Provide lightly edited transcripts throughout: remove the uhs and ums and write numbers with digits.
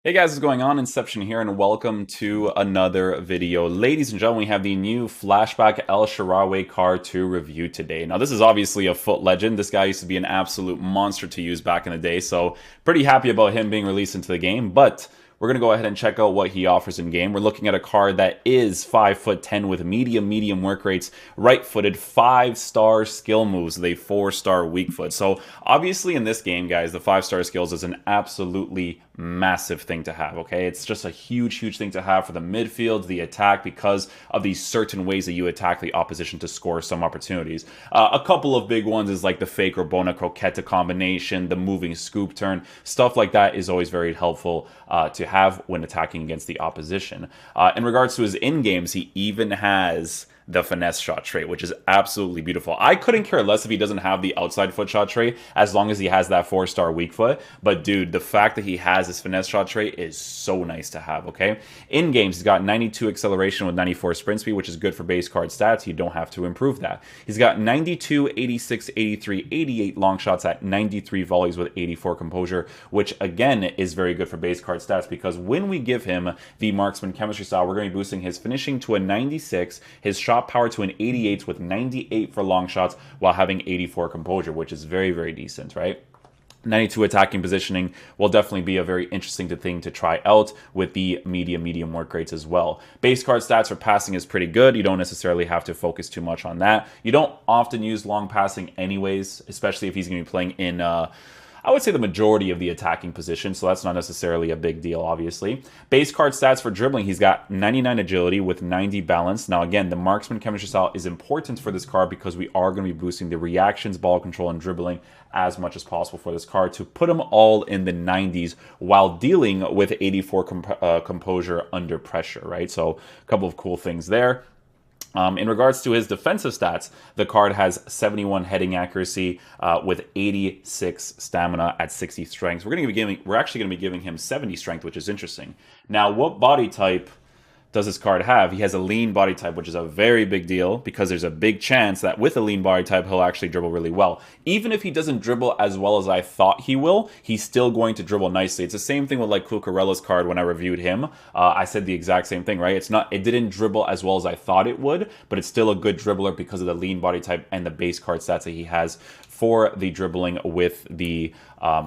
Hey guys, what's going on? Inception here, and welcome to another video. Ladies and gentlemen, we have the new Flashback Shaarawy card to review today. Now, this is obviously a FUT legend. This guy used to be an absolute monster to use back in the day, so pretty happy about him being released into the game, but we're going to go ahead and check out what he offers in game. We're looking at a card that is 5'10" with medium work rates, right-footed, 5-star skill moves with a 4-star weak foot. So obviously in this game, guys, the 5-star skills is an absolutely massive thing to have, okay? It's just a huge thing to have for the midfield, the attack, because of these certain ways that you attack the opposition to score some opportunities. A couple of big ones is like the fake or bona croqueta combination, the moving scoop turn, stuff like that is always very helpful to have when attacking against the opposition. In regards to his in-games, he even has the finesse shot trait, which is absolutely beautiful. I couldn't care less if he doesn't have the outside foot shot trait, as long as he has that 4-star weak foot. But dude, the fact that he has this finesse shot trait is so nice to have, okay? In games, he's got 92 acceleration with 94 sprint speed, which is good for base card stats. You don't have to improve that. He's got 92, 86, 83, 88 long shots at 93 volleys with 84 composure, which again is very good for base card stats, because when we give him the marksman chemistry style, we're going to be boosting his finishing to a 96, his shot power to an 88 with 98 for long shots while having 84 composure, which is very decent, right? 92 attacking positioning will definitely be a very interesting thing to try out with the medium work rates as well. Base card stats for passing is pretty good. You don't necessarily have to focus too much on that. You don't often use long passing anyways, especially if he's going to be playing in I would say the majority of the attacking position, so that's not necessarily a big deal, obviously. Base card stats for dribbling, he's got 99 agility with 90 balance. Now, again, the marksman chemistry style is important for this card because we are going to be boosting the reactions, ball control, and dribbling as much as possible for this card to put them all in the 90s while dealing with 84 composure under pressure, right? So a couple of cool things there. In regards to his defensive stats, the card has 71 heading accuracy with 86 stamina at 60 strength. We're actually going to be giving him 70 strength, which is interesting. Now, what body type does this card have? He has a lean body type, which is a very big deal because there's a big chance that with a lean body type, he'll actually dribble really well. Even if he doesn't dribble as well as I thought he will, he's still going to dribble nicely. It's the same thing with like Cucurella's card when I reviewed him. I said the exact same thing, right? It didn't dribble as well as I thought it would, but it's still a good dribbler because of the lean body type and the base card stats that he has for the dribbling with the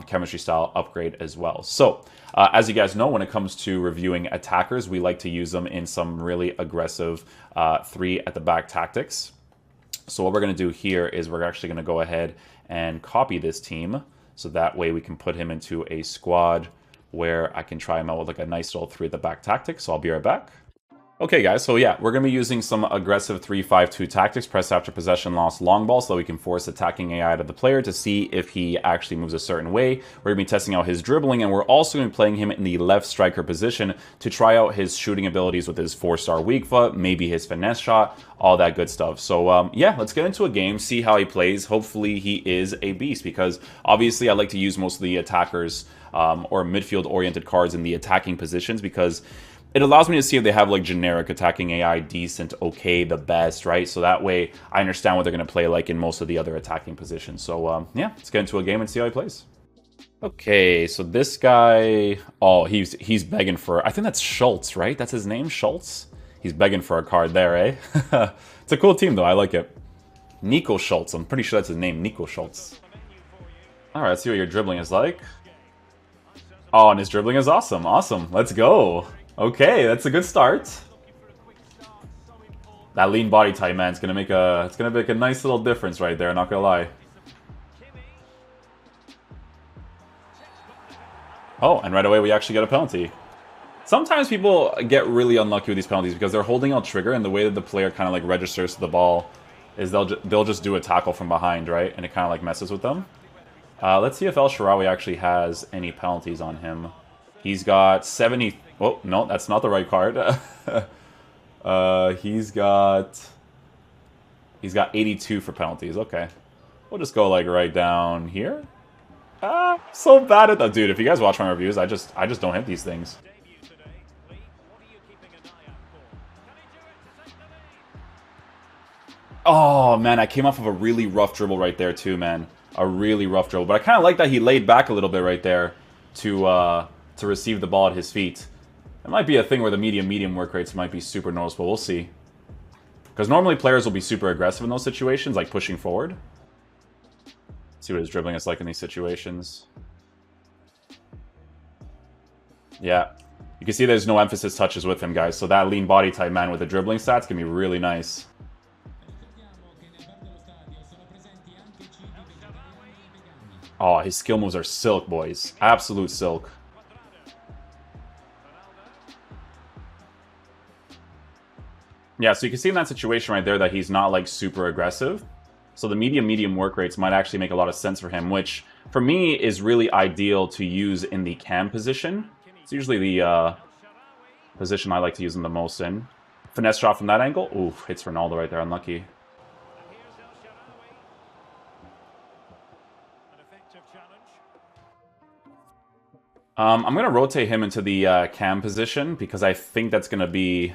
chemistry style upgrade as well. So, as you guys know, when it comes to reviewing attackers, we like to use them in some really aggressive 3 at the back tactics. So what we're going to do here is we're actually going to go ahead and copy this team, so that way we can put him into a squad where I can try him out with like a nice little 3 at the back tactic. So I'll be right back. Okay, guys, so yeah, we're going to be using some aggressive 3-5-2 tactics, press after possession, lost long ball, so we can force attacking AI out of the player to see if he actually moves a certain way. We're going to be testing out his dribbling, and we're also going to be playing him in the left striker position to try out his shooting abilities with his 4-star weak foot, maybe his finesse shot, all that good stuff. So yeah, let's get into a game, see how he plays. Hopefully he is a beast, because obviously I like to use most of the attackers or midfield-oriented cards in the attacking positions, because it allows me to see if they have like generic attacking AI, decent, okay, the best, right? So that way I understand what they're going to play like in most of the other attacking positions. So yeah, let's get into a game and see how he plays. Okay, so this guy, oh, he's begging for, I think that's Schultz, right? That's his name, Schultz? He's begging for a card there, eh? It's a cool team though, I like it. Nico Schultz, I'm pretty sure that's his name, Nico Schultz. All right, let's see what your dribbling is like. Oh, and his dribbling is awesome, awesome, let's go. Okay, that's a good start. That lean body type, man, it's gonna make a nice little difference right there, not gonna lie. Oh, and right away we actually get a penalty. Sometimes people get really unlucky with these penalties because they're holding out trigger, and the way that the player kind of like registers to the ball is they'll just do a tackle from behind, right? And it kind of like messes with them. Let's see if Shaarawy actually has any penalties on him. He's got 70. Oh, no, that's not the right card. He's got 82 for penalties. Okay. We'll just go like right down here. So bad at that. Dude, if you guys watch my reviews, I just don't hit these things. Oh, man, I came off of a really rough dribble right there too, man. A really rough dribble. But I kind of like that he laid back a little bit right there to to receive the ball at his feet. It might be a thing where the medium work rates might be super noticeable. We'll see. Because normally players will be super aggressive in those situations, like pushing forward. See what his dribbling is like in these situations. Yeah. You can see there's no emphasis touches with him, guys. So that lean body type man with the dribbling stats can be really nice. Oh, his skill moves are silk, boys. Absolute silk. Yeah, so you can see in that situation right there that he's not, like, super aggressive. So the medium work rates might actually make a lot of sense for him, which, for me, is really ideal to use in the cam position. It's usually the position I like to use him the most in. Finesse shot from that angle. Ooh, hits Ronaldo right there. Unlucky. I'm going to rotate him into the cam position because I think that's going to be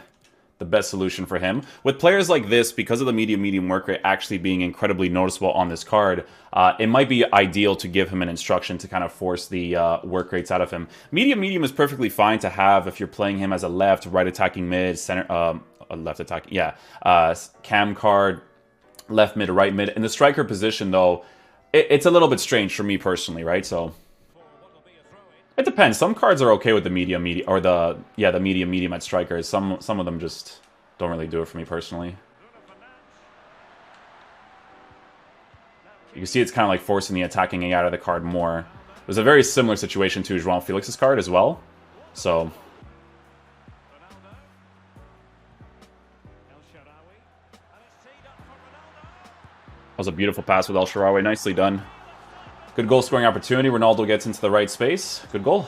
the best solution for him. With players like this, because of the medium work rate actually being incredibly noticeable on this card, it might be ideal to give him an instruction to kind of force the work rates out of him. Medium is perfectly fine to have if you're playing him as a left, right attacking mid, center, left attacking, yeah, cam card, left mid, right mid. In the striker position, though, it's a little bit strange for me personally, right? So it depends. Some cards are okay with the medium, or the medium at strikers. Some of them just don't really do it for me personally. You can see it's kind of like forcing the attacking AI out of the card more. It was a very similar situation to Joao Felix's card as well. So that was a beautiful pass with Shaarawy. Nicely done. Good goal scoring opportunity. Ronaldo gets into the right space. Good goal.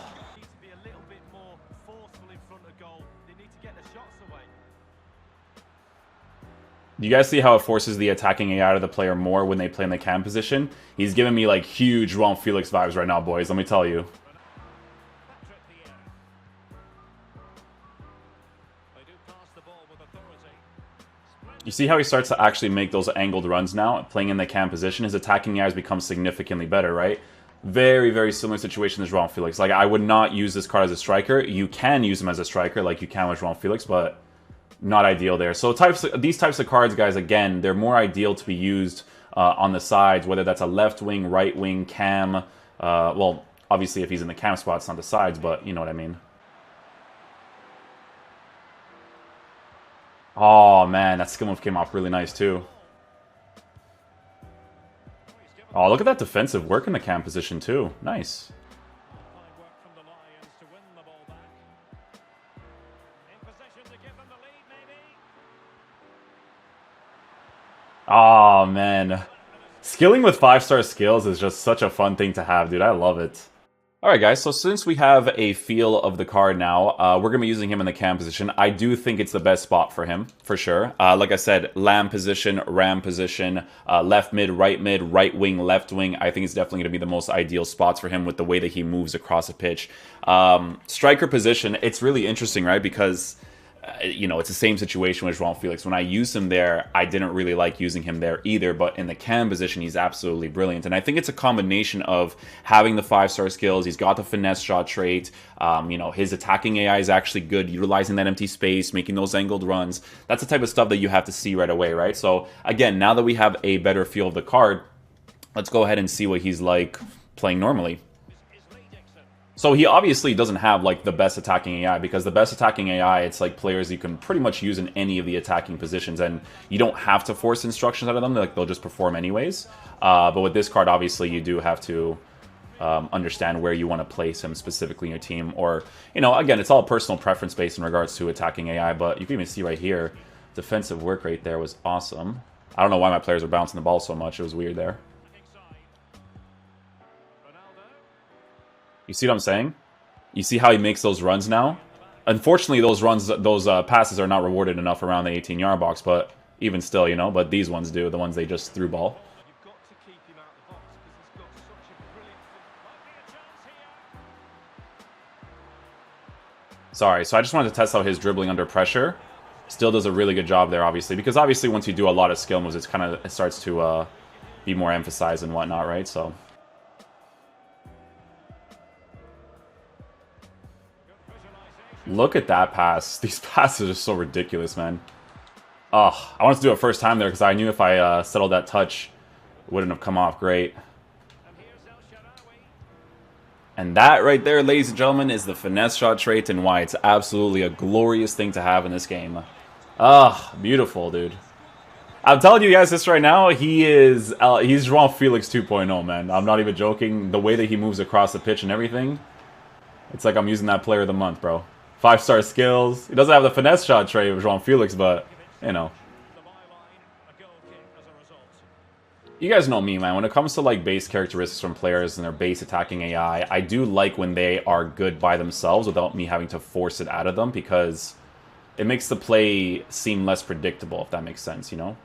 Do you guys see how it forces the attacking AI out of the player more when they play in the cam position? He's giving me like huge Joao Felix vibes right now, boys. Let me tell you. You see how he starts to actually make those angled runs now, playing in the cam position? His attacking AI has become significantly better, right? Very similar situation as Joao Felix. Like, I would not use this card as a striker. You can use him as a striker, like you can with Joao Felix, but not ideal there. So these types of cards, guys, again, they're more ideal to be used on the sides, whether that's a left wing, right wing, cam. Well, obviously, if he's in the cam spot, it's on the sides, but you know what I mean. Oh, man, that skill move came off really nice, too. Oh, look at that defensive work in the cam position, too. Nice. Oh, man. Skilling with 5-star skills is just such a fun thing to have, dude. I love it. Alright guys, so since we have a feel of the card now, we're going to be using him in the cam position. I do think it's the best spot for him, for sure. Like I said, lamb position, ram position, left mid, right wing, left wing. I think it's definitely going to be the most ideal spots for him with the way that he moves across a pitch. Striker position, it's really interesting, right? Because you know, it's the same situation with Joao Felix. When I used him there, I didn't really like using him there either, but in the cam position, he's absolutely brilliant. And I think it's a combination of having the 5-star skills, he's got the finesse shot trait, you know, his attacking AI is actually good, utilizing that empty space, making those angled runs. That's the type of stuff that you have to see right away, right? So again, now that we have a better feel of the card, let's go ahead and see what he's like playing normally. So he obviously doesn't have, like, the best attacking AI, because the best attacking AI, it's like players you can pretty much use in any of the attacking positions, and you don't have to force instructions out of them, like, they'll just perform anyways. But with this card, obviously, you do have to understand where you want to place him specifically in your team, or, you know, again, it's all personal preference based in regards to attacking AI, but you can even see right here, defensive work rate there was awesome. I don't know why my players were bouncing the ball so much, it was weird there. You see what I'm saying? You see how he makes those runs now? Unfortunately, those runs, those passes are not rewarded enough around the 18-yard box, but even still, you know, but these ones do, the ones they just threw ball. Sorry, so I just wanted to test out his dribbling under pressure. Still does a really good job there, obviously, because obviously once you do a lot of skill moves, it starts to be more emphasized and whatnot, right? So Look at that pass. These passes are so ridiculous, man. Oh, I wanted to do it first time there because I knew if I settled that touch, it wouldn't have come off great. And that right there, ladies and gentlemen, is the finesse shot trait and why it's absolutely a glorious thing to have in this game. Ah, beautiful, dude. I'm telling you guys this right now, he's Joao Felix 2.0, man. I'm not even joking. The way that he moves across the pitch and everything, it's like I'm using that player of the month, bro. 5-star skills. He doesn't have the finesse shot trait of Joao Felix, but, you know. You guys know me, man. When it comes to like base characteristics from players and their base attacking AI, I do like when they are good by themselves without me having to force it out of them because it makes the play seem less predictable, if that makes sense, you know?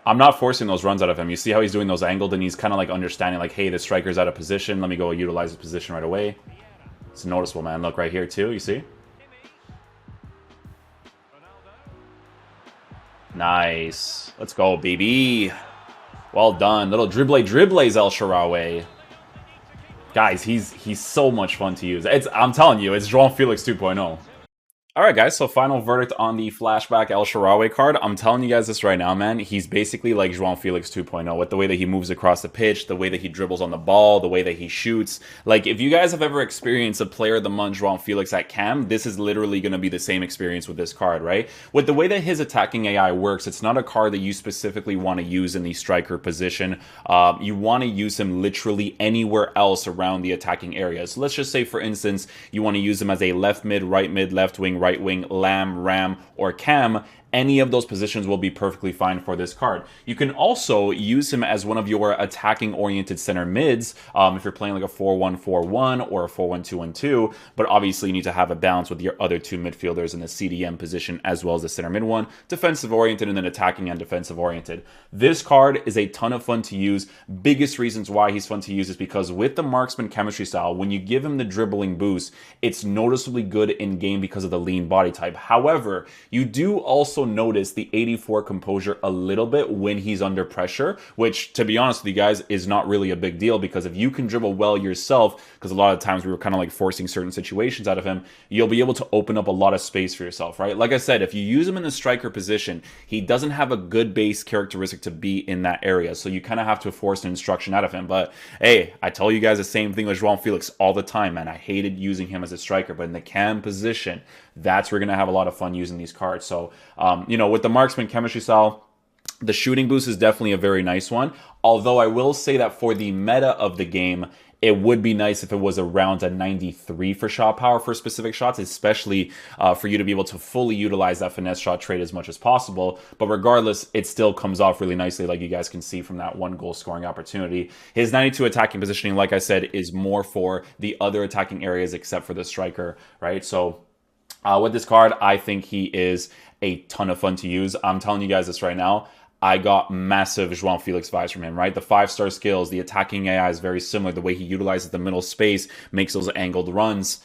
I'm not forcing those runs out of him. You see how he's doing those angled and he's kind of like understanding like, hey, the striker's out of position. Let me go utilize his position right away. It's noticeable, man. Look right here too, you see? Nice. Let's go, baby. Well done. Little dribbles, El Shaarawy. Guys, he's so much fun to use. I'm telling you, it's Joao Felix 2.0. Alright guys, so final verdict on the Flashback El Shaarawy card. I'm telling you guys this right now, man. He's basically like Joao Felix 2.0 with the way that he moves across the pitch, the way that he dribbles on the ball, the way that he shoots. Like, if you guys have ever experienced a player of the month Joao Felix at cam, this is literally going to be the same experience with this card, right? With the way that his attacking AI works, it's not a card that you specifically want to use in the striker position. You want to use him literally anywhere else around the attacking area. So let's just say, for instance, you want to use him as a left mid, left wing, right wing, lamb, ram, or cam. Any of those positions will be perfectly fine for this card. You can also use him as one of your attacking-oriented center mids if you're playing like a 4-1-4-1 or a 4-1-2-1-2, but obviously you need to have a balance with your other two midfielders in the CDM position as well as the center mid one, defensive-oriented and then attacking and defensive-oriented. This card is a ton of fun to use. Biggest reasons why he's fun to use is because with the marksman chemistry style, when you give him the dribbling boost, it's noticeably good in-game because of the lean body type. However, you do also notice the 84 composure a little bit when he's under pressure, which, to be honest with you guys, is not really a big deal because if you can dribble well yourself, because a lot of times we were kind of like forcing certain situations out of him, you'll be able to open up a lot of space for yourself, right? Like I said, if you use him in the striker position, he doesn't have a good base characteristic to be in that area, so you kind of have to force an instruction out of him. But hey, I tell you guys the same thing with Joao Felix all the time, man. I hated using him as a striker, but in the cam position, that's where we're going to have a lot of fun using these cards. So, you know, with the marksman chemistry style, the shooting boost is definitely a very nice one. Although I will say that for the meta of the game, it would be nice if it was around a 93 for shot power for specific shots, especially for you to be able to fully utilize that finesse shot trait as much as possible. But regardless, it still comes off really nicely, like you guys can see from that one goal scoring opportunity. His 92 attacking positioning, like I said, is more for the other attacking areas except for the striker, right? So with this card, I think he is a ton of fun to use. I'm telling you guys this right now. I got massive Joao Felix vibes from him, right? The 5-star skills, the attacking AI is very similar. The way he utilizes the middle space, makes those angled runs.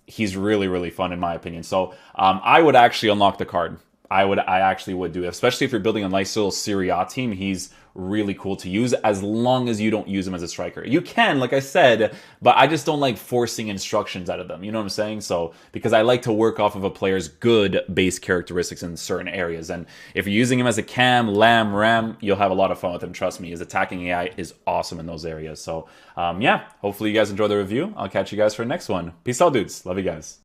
He's really, really fun in my opinion. So I would actually unlock the card. I actually would do it, especially if you're building a nice little Serie A team. He's really cool to use as long as you don't use him as a striker. You can, like I said, but I just don't like forcing instructions out of them. You know what I'm saying? So, because I like to work off of a player's good base characteristics in certain areas. And if you're using him as a cam, lamb, ram, you'll have a lot of fun with him. Trust me, his attacking AI is awesome in those areas. So, yeah, hopefully you guys enjoy the review. I'll catch you guys for the next one. Peace out, dudes. Love you guys.